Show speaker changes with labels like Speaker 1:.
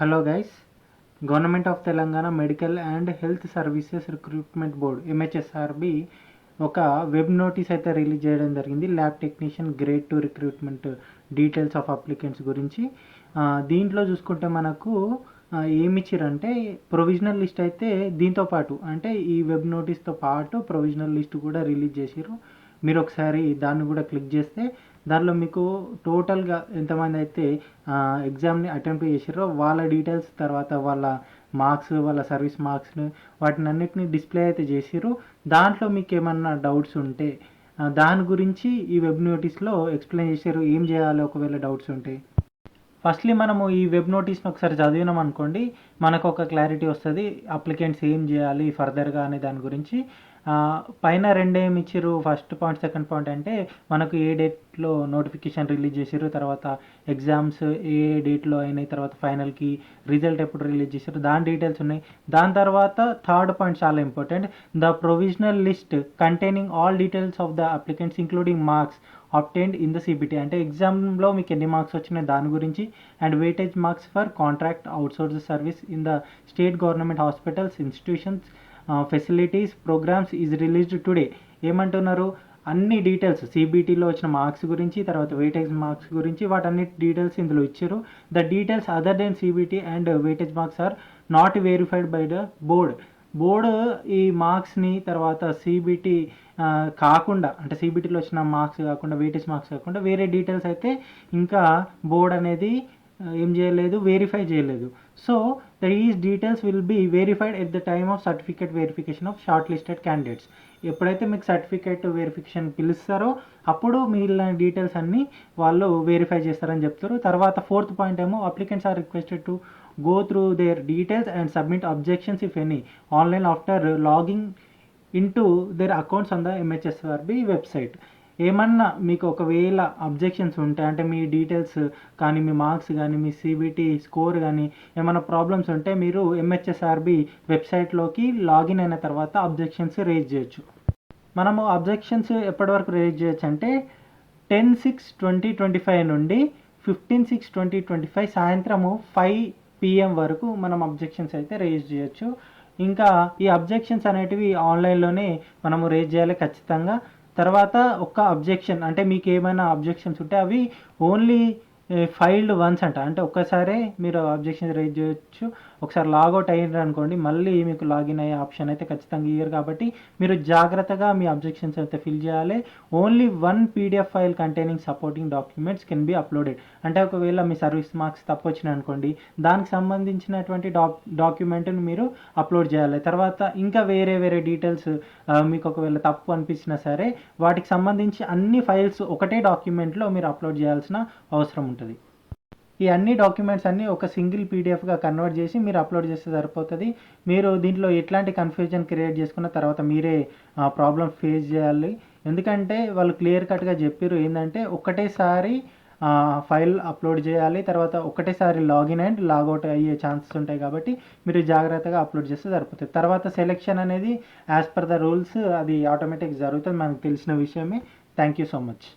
Speaker 1: Hello guys, government of Telangana medical and health services recruitment board MHSRB ఒక web notice అయితే release చేయడం జరిగింది. Lab technician grade 2 recruitment details of applicants గురించి. దీంట్లో చూసుకుంటే మనకు ఏమి ఇచ్చారంటే ప్రొవిజనల్ లిస్ట్ అయితే దీంతో పాటు అంటే ఈ వెబ్ నోటీస్తో పాటు ప్రొవిజనల్ లిస్ట్ కూడా రిలీజ్ చేసారు. మీరు ఒకసారి దాన్ని కూడా క్లిక్ చేస్తే దానిలో మీకు టోటల్గా ఎంతమంది అయితే ఎగ్జామ్ని అటెంప్ట్ చేసారో వాళ్ళ డీటెయిల్స్, తర్వాత వాళ్ళ మార్క్స్, వాళ్ళ సర్వీస్ మార్క్స్, వాటిని అన్నిటిని డిస్ప్లే అయితే చేసారు. దాంట్లో మీకు ఏమన్నా డౌట్స్ ఉంటే దాని గురించి ఈ వెబ్ నోటీస్లో ఎక్స్ప్లెయిన్ చేశారు, ఏం చేయాలి ఒకవేళ డౌట్స్ ఉంటే. ఫస్ట్లీ మనము ఈ వెబ్ నోటీస్ని ఒకసారి చదివినాం అనుకోండి, మనకు ఒక క్లారిటీ వస్తుంది అప్లికెంట్స్ ఏం చేయాలి ఫర్దర్గా అనే దాని గురించి. పైన రెండేమి ఇచ్చారు, ఫస్ట్ పాయింట్ సెకండ్ పాయింట్ అంటే మనకు ఏ డేట్లో నోటిఫికేషన్ రిలీజ్ చేసారు, తర్వాత ఎగ్జామ్స్ ఏ డేట్లో అయినాయి, తర్వాత ఫైనల్కి రిజల్ట్ ఎప్పుడు రిలీజ్ చేశారు, దాని డీటెయిల్స్ ఉన్నాయి. దాని తర్వాత థర్డ్ పాయింట్ చాలా important, the provisional list containing all details of the applicants including marks obtained in the CBT. అంటే ఎగ్జామ్లో మీకు ఎన్ని మార్క్స్ వచ్చినాయి దాని గురించి, and weightage marks for contract outsource service in the state government hospitals, institutions, facilities, programmes is released today. ఏమంటున్నారు, అన్ని details సిబిటీలో వచ్చిన మార్క్స్ గురించి, తర్వాత వెయిటేజ్ మార్క్స్ గురించి, వాటన్నిటి డీటెయిల్స్ ఇందులో ఇచ్చారు. The details other than CBT and weightage marks are not verified by the board. ఈ మార్క్స్ని తర్వాత సిబిటీ కాకుండా, అంటే సిబిటీలో వచ్చిన మార్క్స్ కాకుండా, వెయిటేజ్ మార్క్స్ కాకుండా వేరే డీటెయిల్స్ అయితే ఇంకా బోర్డ్ అనేది ఏం చేయలేదు, వెరిఫై చేయలేదు. So these details will be verified at the time of certificate verification of shortlisted candidates. ఎప్పుడైతే మీకు సర్టిఫికేట్ వెరిఫికేషన్ పిలుస్తారో అప్పుడు మిగిలిన డీటెయిల్స్ అన్నీ వాళ్ళు వెరిఫై చేస్తారని చెప్తారు. తర్వాత ఫోర్త్ పాయింట్ ఏమో applicants are requested to go through their details and submit objections if any online after logging into their accounts on the MHSRB website. ఏమన్నా మీకు ఒకవేళ అబ్జెక్షన్స్ ఉంటే, అంటే మీ డీటెయిల్స్ కానీ, మీ మార్క్స్ కానీ, మీ సిబిటీ స్కోర్ కానీ ఏమైనా ప్రాబ్లమ్స్ ఉంటే మీరు ఎంహెచ్ఎస్ఆర్బి వెబ్సైట్లోకి లాగిన్ అయిన తర్వాత అబ్జెక్షన్స్ రేజ్ చేయొచ్చు. మనము అబ్జెక్షన్స్ ఎప్పటి వరకు రేజ్ చేయొచ్చు అంటే 10/6/2025 నుండి 15/6/2025 సాయంత్రము 5 PM వరకు మనం అబ్జెక్షన్స్ అయితే రేజ్ చేయొచ్చు. ఇంకా ఈ అబ్జెక్షన్స్ అనేటివి ఆన్లైన్లోనే మనము రేజ్ చేయాలి ఖచ్చితంగా. తర్వాత ఒక్క అబ్జెక్షన్ అంటే మీకు ఏమైనా అబ్జెక్షన్స్ ఉంటే అవి ఓన్లీ ఫైల్డ్ వన్స్ అంట, అంటే ఒక్కసారే మీరు అబ్జెక్షన్ రేజ్ చేయొచ్చు. ఒకసారి లాగౌట్ అయ్యారు అనుకోండి, మళ్ళీ మీకు లాగిన్ అయ్యే ఆప్షన్ అయితే ఖచ్చితంగా ఇయ్యరు. కాబట్టి మీరు జాగ్రత్తగా మీ అబ్జెక్షన్స్ అయితే ఫిల్ చేయాలి. Only 1 PDF file containing supporting documents can be uploaded. అంటే ఒకవేళ మీ సర్వీస్ మార్క్స్ తప్పు వచ్చినాయి అనుకోండి, దానికి సంబంధించినటువంటి డాక్యుమెంట్ని మీరు అప్లోడ్ చేయాలి. తర్వాత ఇంకా వేరే డీటెయిల్స్ మీకు ఒకవేళ తప్పు అనిపించినా సరే వాటికి సంబంధించి అన్ని ఫైల్స్ ఒకటే డాక్యుమెంట్లో మీరు అప్లోడ్ చేయాల్సిన అవసరం ఉంటుంది. ఈ అన్ని డాక్యుమెంట్స్ అన్నీ ఒక సింగిల్ పీడిఎఫ్గా కన్వర్ట్ చేసి మీరు అప్లోడ్ చేస్తే సరిపోతుంది. మీరు దీంట్లో ఎట్లాంటి కన్ఫ్యూజన్ క్రియేట్ చేసుకున్న తర్వాత మీరే ప్రాబ్లం ఫేస్ చేయాలి. ఎందుకంటే వాళ్ళు క్లియర్ కట్గా చెప్పారు ఏంటంటే ఒకటేసారి ఫైల్ అప్లోడ్ చేయాలి, తర్వాత ఒకటేసారి లాగిన్ అండ్ లాగౌట్ అయ్యే ఛాన్సెస్ ఉంటాయి. కాబట్టి మీరు జాగ్రత్తగా అప్లోడ్ చేస్తే సరిపోతుంది. తర్వాత సెలెక్షన్ అనేది యాజ్ పర్ ద రూల్స్ అది ఆటోమేటిక్ జరుగుతుంది, మనకు తెలిసిన విషయమే. Thank you so much.